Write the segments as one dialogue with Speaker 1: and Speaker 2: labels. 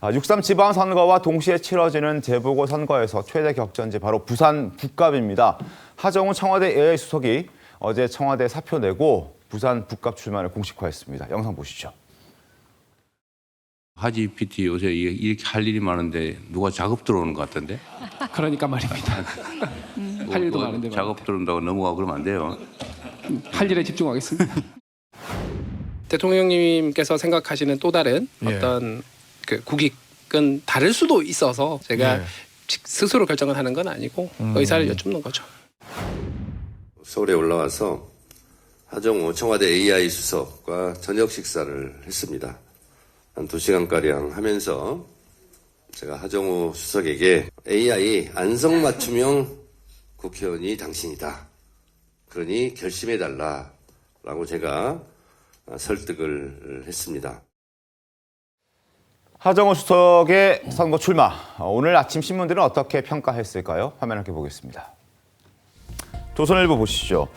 Speaker 1: 6.3 지방선거와 동시에 치러지는 재보궐선거에서 최대 격전지 바로 부산 북갑입니다. 하정우 청와대 AI 수석이 어제 청와대 사표 내고 부산 북갑 출마를 공식화했습니다. 영상 보시죠.
Speaker 2: 하지 PT 요새 이렇게 할 일이 많은데 누가 작업 들어오는 것 같던데?
Speaker 3: 그러니까 말입니다. 할 일도 많은데
Speaker 2: 작업 들어온다고 넘어가고 그러면 안 돼요.
Speaker 3: 할 일에 집중하겠습니다.
Speaker 4: 대통령님께서 생각하시는 또 다른 어떤 그 국익은 다를 수도 있어서 제가 스스로 결정을 하는 건 아니고 의사를 여쭙는 거죠.
Speaker 5: 서울에 올라와서 하정우 청와대 AI 수석과 저녁 식사를 했습니다. 한 2시간가량 하면서 제가 하정우 수석에게 AI 안성맞춤형 국회의원이 당신이다. 그러니 결심해달라라고 제가 설득을 했습니다.
Speaker 1: 하정우 수석의 선거 출마. 오늘 아침 신문들은 어떻게 평가했을까요? 화면 함께 보겠습니다. 조선일보 보시죠.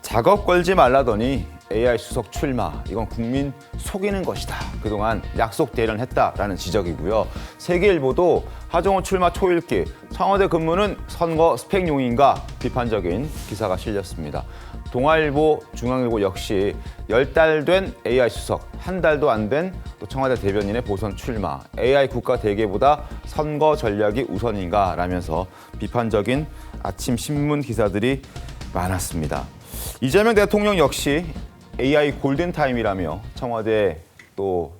Speaker 1: 작업 걸지 말라더니 AI 수석 출마. 이건 국민 속이는 것이다. 그동안 약속 대련했다라는 지적이고요. 세계일보도 하정우 출마 초읽기. 청와대 근무는 선거 스펙용인가 비판적인 기사가 실렸습니다. 동아일보, 중앙일보 역시 10달 된 AI 수석, 한 달도 안 된 또 청와대 대변인의 보선 출마, AI 국가 대계보다 선거 전략이 우선인가 라면서 비판적인 아침 신문 기사들이 많았습니다. 이재명 대통령 역시 AI 골든타임이라며 청와대 또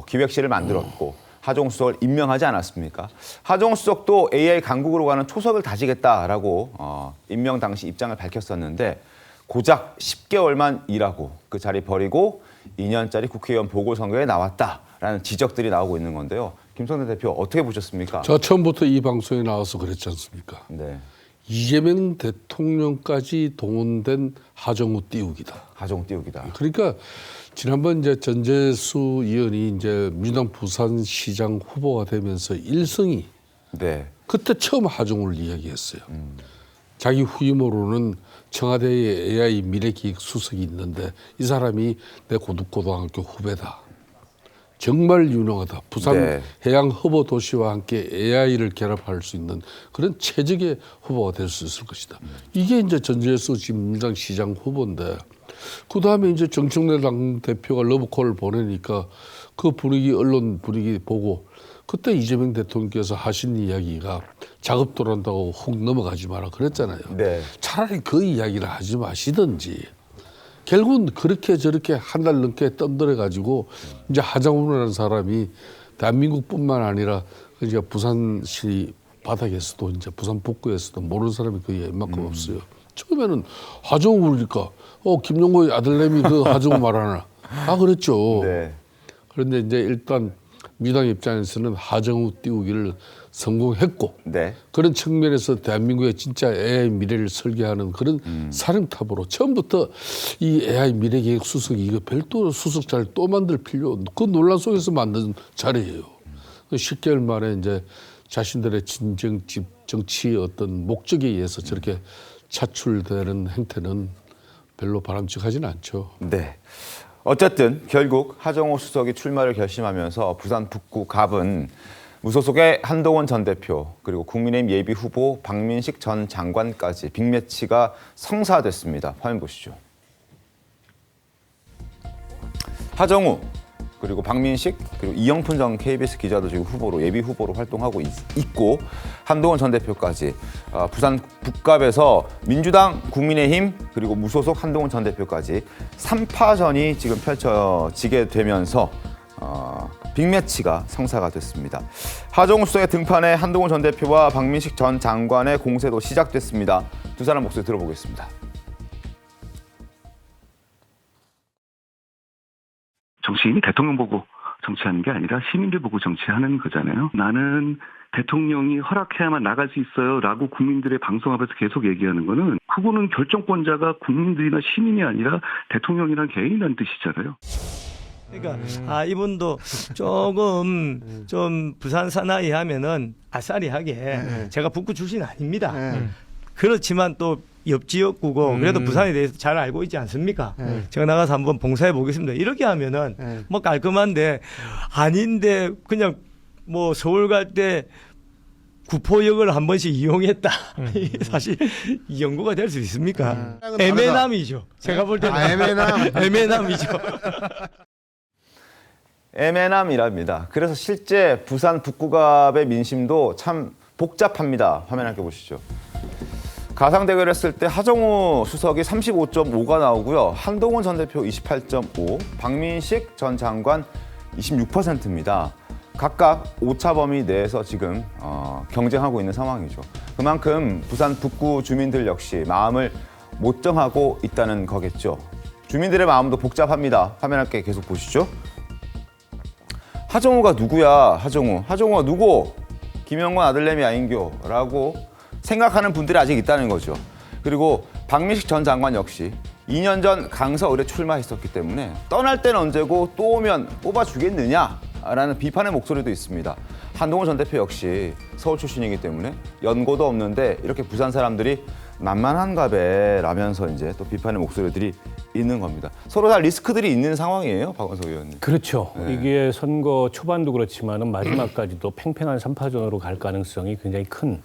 Speaker 1: 기획실을 만들었고 하정우 수석을 임명하지 않았습니까? 하정우 수석도 AI 강국으로 가는 초석을 다지겠다라고 임명 당시 입장을 밝혔었는데 고작 10개월만 일하고 그 자리 버리고 2년짜리 국회의원 보궐선거에 나왔다라는 지적들이 나오고 있는 건데요. 김성대 대표 어떻게 보셨습니까?
Speaker 6: 저 처음부터 이 방송에 나와서 그랬지 않습니까?
Speaker 1: 네.
Speaker 6: 이재명 대통령까지 동원된 하정우 띄우기다.
Speaker 1: 하정우 띄우기다.
Speaker 6: 그러니까 지난번 이제 전재수 의원이 이제 민주당 부산시장 후보가 되면서 1승이
Speaker 1: 네.
Speaker 6: 그때 처음 하정우를 이야기했어요. 자기 후임으로는 청와대에 AI 미래기획 수석이 있는데 이 사람이 내 고등학교 후배다. 정말 유능하다. 부산 해양 허브 도시와 함께 AI를 결합할 수 있는 그런 최적의 후보가 될 수 있을 것이다. 이게 이제 전재수 지금 민주당 시장 후보인데 그 다음에 이제 정청래 당 대표가 러브콜을 보내니까 그 분위기 언론 분위기 보고 그때 이재명 대통령께서 하신 이야기가 작업 돌아온다고 훅 넘어가지 마라 그랬잖아요.
Speaker 1: 네.
Speaker 6: 차라리 그 이야기를 하지 마시든지. 결국은 그렇게 저렇게 한 달 넘게 떠들어가지고 이제 하정우라는 사람이 대한민국뿐만 아니라 이제 부산시 바닥에서도 이제 부산 북구에서도 모르는 사람이 거의 웬만큼 없어요. 처음에는 하정우 그러니까 김용고의 아들내미 그 하정우 말하나 그랬죠.
Speaker 1: 네.
Speaker 6: 그런데 이제 일단 민주당 입장에서는 하정우 띄우기를 성공했고 그런 측면에서 대한민국의 진짜 AI 미래를 설계하는 그런 사령탑으로 처음부터 이 AI 미래계획 수석이 이거 별도로 수석 자리 또 만들 필요 그 논란 속에서 만든 자리예요. 10개월 만에 이제 자신들의 정치의 어떤 목적에 의해서 저렇게 차출되는 행태는 별로 바람직하지는 않죠.
Speaker 1: 네. 어쨌든 결국 하정우 수석이 출마를 결심하면서 부산 북구 갑은 무소속의 한동훈 전 대표 그리고 국민의힘 예비 후보 박민식 전 장관까지 빅매치가 성사됐습니다. 화면 보시죠. 하정우 그리고 박민식 그리고 이영푼 전 KBS 기자도 지금 후보로 예비 후보로 활동하고 있고 한동훈 전 대표까지 부산 북갑에서 민주당, 국민의힘 그리고 무소속 한동훈 전 대표까지 3파전이 지금 펼쳐지게 되면서 빅매치가 성사가 됐습니다. 하정우 수석의 등판에 한동훈 전 대표와 박민식 전 장관의 공세도 시작됐습니다. 두 사람 목소리 들어보겠습니다.
Speaker 7: 정치인이 대통령 보고 정치하는 게 아니라 시민들 보고 정치하는 거잖아요. 나는 대통령이 허락해야만 나갈 수 있어요 라고 국민들의 방송 앞에서 계속 얘기하는 거는 그거는 결정권자가 국민들이나 시민이 아니라 대통령이란 개인이라는 뜻이잖아요.
Speaker 8: 그러니까 이분도 조금 좀 부산 사나이 하면은 아싸리하게 제가 북구 출신 아닙니다. 그렇지만 또 옆 지역구고 그래도 부산에 대해서 잘 알고 있지 않습니까? 제가 나가서 한번 봉사해 보겠습니다. 이렇게 하면은 뭐 깔끔한데 아닌데 그냥 뭐 서울 갈 때 구포역을 한 번씩 이용했다. 이게 사실 연구가 될 수 있습니까? 애매남이죠. 제가 볼 때는 애매남이죠.
Speaker 1: 애매남이랍니다. 그래서 실제 부산 북구갑의 민심도 참 복잡합니다. 화면 함께 보시죠. 가상 대결했을 때 하정우 수석이 35.5가 나오고요. 한동훈 전 대표 28.5, 박민식 전 장관 26%입니다. 각각 오차 범위 내에서 지금 경쟁하고 있는 상황이죠. 그만큼 부산 북구 주민들 역시 마음을 못 정하고 있다는 거겠죠. 주민들의 마음도 복잡합니다. 화면 함께 계속 보시죠. 하정우가 누구야? 하정우가 누구? 김영건 아들내미 아인교라고 생각하는 분들이 아직 있다는 거죠. 그리고 박민식 전 장관 역시 2년 전 강서 의뢰 출마했었기 때문에 떠날 때는 언제고 또 오면 뽑아주겠느냐라는 비판의 목소리도 있습니다. 한동훈 전 대표 역시 서울 출신이기 때문에 연고도 없는데 이렇게 부산 사람들이 만만한가 배 라면서 이제 또 비판의 목소리들이 있는 겁니다. 서로 다 리스크들이 있는 상황이에요, 박원석 의원님.
Speaker 9: 그렇죠. 이게 선거 초반도 그렇지만은 마지막까지도 팽팽한 3파전으로 갈 가능성이 굉장히 큰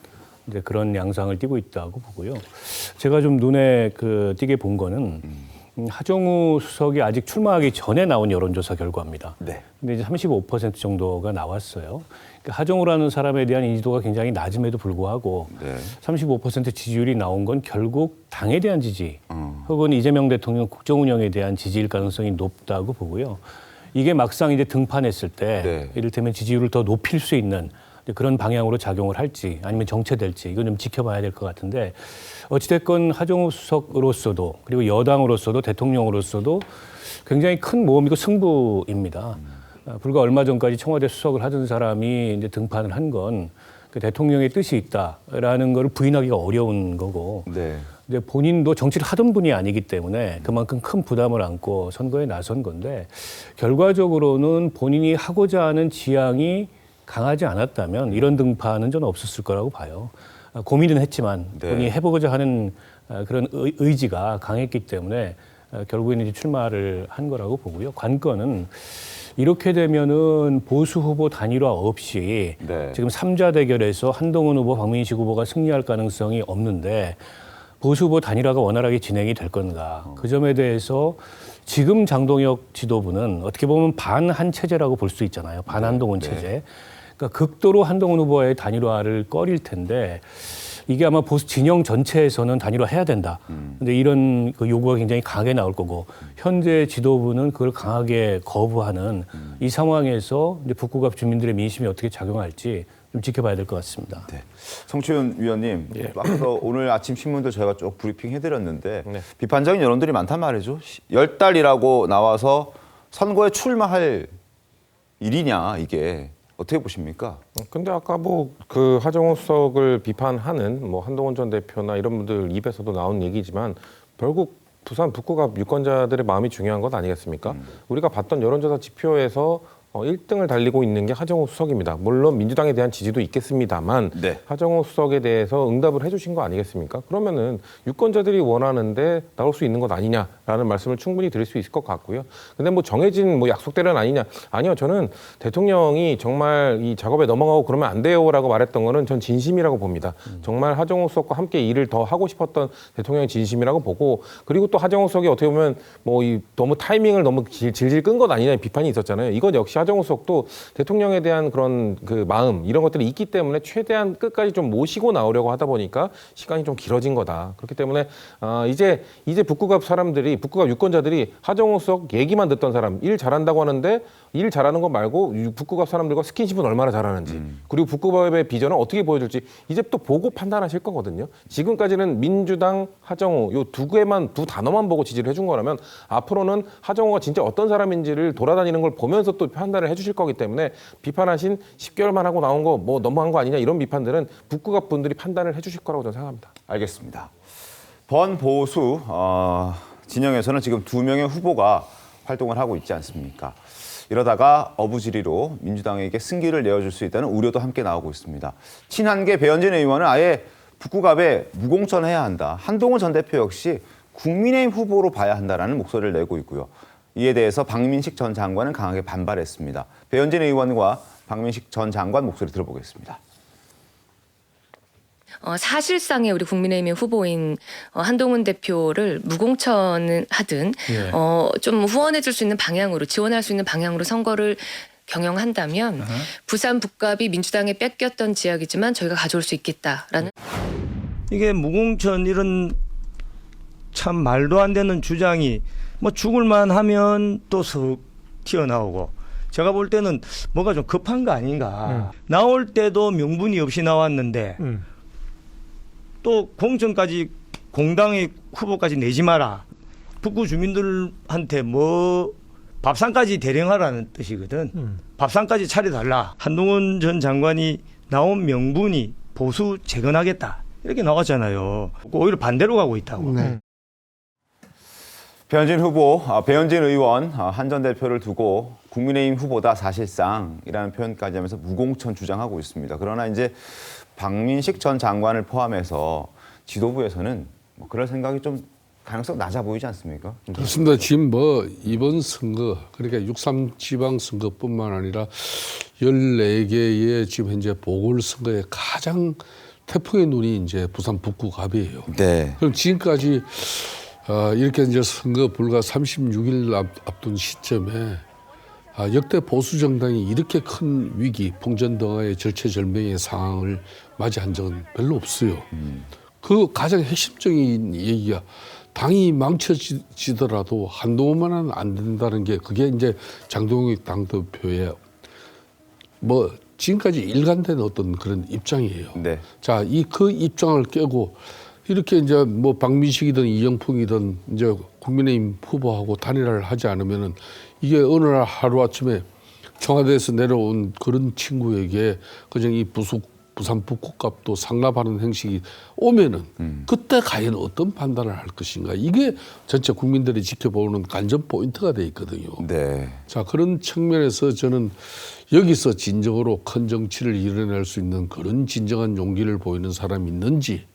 Speaker 9: 이제 그런 양상을 띠고 있다고 보고요. 제가 좀 눈에 띄게 본 거는 하정우 수석이 아직 출마하기 전에 나온 여론조사 결과입니다.
Speaker 1: 네.
Speaker 9: 근데 이제 35% 정도가 나왔어요. 그러니까 하정우라는 사람에 대한 인지도가 굉장히 낮음에도 불구하고
Speaker 1: 네.
Speaker 9: 35% 지지율이 나온 건 결국 당에 대한 지지 혹은 이재명 대통령 국정 운영에 대한 지지일 가능성이 높다고 보고요. 이게 막상 이제 등판했을 때
Speaker 1: 네.
Speaker 9: 이를테면 지지율을 더 높일 수 있는 그런 방향으로 작용을 할지 아니면 정체될지 이건 좀 지켜봐야 될 것 같은데 어찌됐건 하정우 수석으로서도 그리고 여당으로서도 대통령으로서도 굉장히 큰 모험이고 승부입니다. 불과 얼마 전까지 청와대 수석을 하던 사람이 이제 등판을 한 건 그 대통령의 뜻이 있다라는 걸 부인하기가 어려운 거고
Speaker 1: 네.
Speaker 9: 이제 본인도 정치를 하던 분이 아니기 때문에 그만큼 큰 부담을 안고 선거에 나선 건데 결과적으로는 본인이 하고자 하는 지향이 강하지 않았다면 이런 등판은 저는 없었을 거라고 봐요. 고민은 했지만
Speaker 1: 네.
Speaker 9: 본인이 해보고자 하는 그런 의지가 강했기 때문에 결국에는 이제 출마를 한 거라고 보고요. 관건은 이렇게 되면은 보수 후보 단일화 없이
Speaker 1: 네.
Speaker 9: 지금 3자 대결에서 한동훈 후보, 박민식 후보가 승리할 가능성이 없는데 보수 후보 단일화가 원활하게 진행이 될 건가. 그 점에 대해서 지금 장동혁 지도부는 어떻게 보면 반한 체제라고 볼 수 있잖아요. 반한동훈 체제. 그러니까 극도로 한동훈 후보의 단일화를 꺼릴 텐데 이게 아마 보수 진영 전체에서는 단일화해야 된다. 근데 이런 그 요구가 굉장히 강하게 나올 거고 현재 지도부는 그걸 강하게 거부하는 이 상황에서 이제 북구갑 주민들의 민심이 어떻게 작용할지 좀 지켜봐야 될 것 같습니다.
Speaker 1: 네. 성추현 위원님, 앞서 오늘 아침 신문도 저희가 쭉 브리핑 해드렸는데 비판적인 여론들이 많단 말이죠. 10달이라고 나와서 선거에 출마할 일이냐 이게. 어떻게 보십니까?
Speaker 10: 근데 아까 뭐 그 하정우 수석을 비판하는 뭐 한동훈 전 대표나 이런 분들 입에서도 나온 얘기지만 결국 부산 북구갑 유권자들의 마음이 중요한 것 아니겠습니까? 우리가 봤던 여론조사 지표에서 1등을 달리고 있는 게 하정우 수석입니다. 물론 민주당에 대한 지지도 있겠습니다만
Speaker 1: 네.
Speaker 10: 하정우 수석에 대해서 응답을 해주신 거 아니겠습니까? 그러면은 유권자들이 원하는데 나올 수 있는 것 아니냐라는 말씀을 충분히 드릴 수 있을 것 같고요. 근데 뭐 정해진 뭐 약속대로는 아니냐? 아니요, 저는 대통령이 정말 이 작업에 넘어가고 그러면 안 돼요라고 말했던 거는 전 진심이라고 봅니다. 정말 하정우 수석과 함께 일을 더 하고 싶었던 대통령의 진심이라고 보고 그리고 또 하정우 수석이 어떻게 보면 뭐 이 너무 타이밍을 너무 질질 끈 것 아니냐는 비판이 있었잖아요. 이건 역시 하정우 수석도 대통령에 대한 그런 그 마음 이런 것들이 있기 때문에 최대한 끝까지 좀 모시고 나오려고 하다 보니까 시간이 좀 길어진 거다. 그렇기 때문에 이제 북구갑 사람들이 북구갑 유권자들이 하정우 수석 얘기만 듣던 사람 일 잘한다고 하는데 일 잘하는 거 말고 북구갑 사람들과 스킨십은 얼마나 잘하는지 그리고 북구갑의 비전을 어떻게 보여줄지 이제 또 보고 판단하실 거거든요. 지금까지는 민주당, 하정우 요 두 단어만 보고 지지를 해준 거라면 앞으로는 하정우가 진짜 어떤 사람인지를 돌아다니는 걸 보면서 또 판단을 해주실 거기 때문에 비판하신 10개월만 하고 나온 거 뭐 너무한 거 아니냐 이런 비판들은 북구갑 분들이 판단을 해주실 거라고 저는 생각합니다.
Speaker 1: 알겠습니다. 번보수 진영에서는 지금 2명의 후보가 활동을 하고 있지 않습니까? 이러다가 어부지리로 민주당에게 승기를 내어줄 수 있다는 우려도 함께 나오고 있습니다. 친한계 배현진 의원은 아예 북구갑에 무공천해야 한다. 한동훈 전 대표 역시 국민의힘 후보로 봐야 한다라는 목소리를 내고 있고요. 이에 대해서 박민식 전 장관은 강하게 반발했습니다. 배현진 의원과 박민식 전 장관 목소리 들어보겠습니다.
Speaker 11: 사실상의 우리 국민의힘의 후보인 한동훈 대표를 무공천하든 좀 후원해줄 수 있는 방향으로 지원할 수 있는 방향으로 선거를 경영한다면 부산 북갑이 민주당에 뺏겼던 지역이지만 저희가 가져올 수 있겠다라는.
Speaker 8: 이게 무공천 이런 참 말도 안 되는 주장이 뭐 죽을만 하면 또 석 튀어나오고 제가 볼 때는 뭐가 좀 급한 거 아닌가. 나올 때도 명분이 없이 나왔는데 또 공천까지 공당의 후보까지 내지 마라. 북구 주민들한테 뭐 밥상까지 대령하라는 뜻이거든. 밥상까지 차려달라. 한동훈 전 장관이 나온 명분이 보수 재건하겠다. 이렇게 나왔잖아요. 오히려 반대로 가고 있다고.
Speaker 12: 네.
Speaker 1: 배현진 의원 한 전 대표를 두고 국민의힘 후보다 사실상이라는 표현까지 하면서 무공천 주장하고 있습니다. 그러나 이제 박민식 전 장관을 포함해서 지도부에서는 뭐 그럴 생각이 좀 가능성 낮아 보이지 않습니까?
Speaker 6: 그렇습니다. 지금 뭐 이번 선거, 그러니까 6.3 지방선거뿐만 아니라 14개의 지금 현재 보궐선거에 가장 태풍의 눈이 이제 부산 북구갑이에요.
Speaker 1: 네.
Speaker 6: 그럼 지금까지 이렇게 이제 선거 불과 36일 앞둔 시점에 역대 보수 정당이 이렇게 큰 위기, 풍전등화의 절체절명의 상황을 맞이한 적은 별로 없어요. 그 가장 핵심적인 얘기가 당이 망쳐지더라도 한동훈만은 안 된다는 게 그게 이제 장동혁 당대표의 뭐 지금까지 일관된 어떤 그런 입장이에요.
Speaker 1: 네.
Speaker 6: 자, 그 입장을 깨고 이렇게 이제 뭐 박민식이든 이영풍이든 이제 국민의힘 후보하고 단일화를 하지 않으면은 이게 어느 날 하루아침에 청와대에서 내려온 그런 친구에게 그냥 이 부산 북구값도 상납하는 행식이 오면은 그때 과연 어떤 판단을 할 것인가. 이게 전체 국민들이 지켜보는 관전 포인트가 돼 있거든요.
Speaker 1: 네.
Speaker 6: 자, 그런 측면에서 저는 여기서 진정으로 큰 정치를 이뤄낼 수 있는 그런 진정한 용기를 보이는 사람이 있는지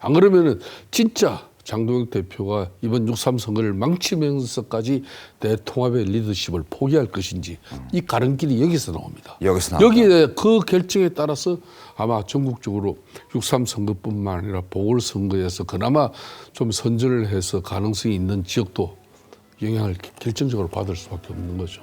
Speaker 6: 안 그러면은 진짜 장동혁 대표가 이번 6.3 선거를 망치면서까지 대통합의 리더십을 포기할 것인지 이 가름길이 여기서 나옵니다. 여기에 그 결정에 따라서 아마 전국적으로 6.3 선거뿐만 아니라 보궐선거에서 그나마 좀 선전을 해서 가능성이 있는 지역도 영향을 결정적으로 받을 수밖에 없는 거죠.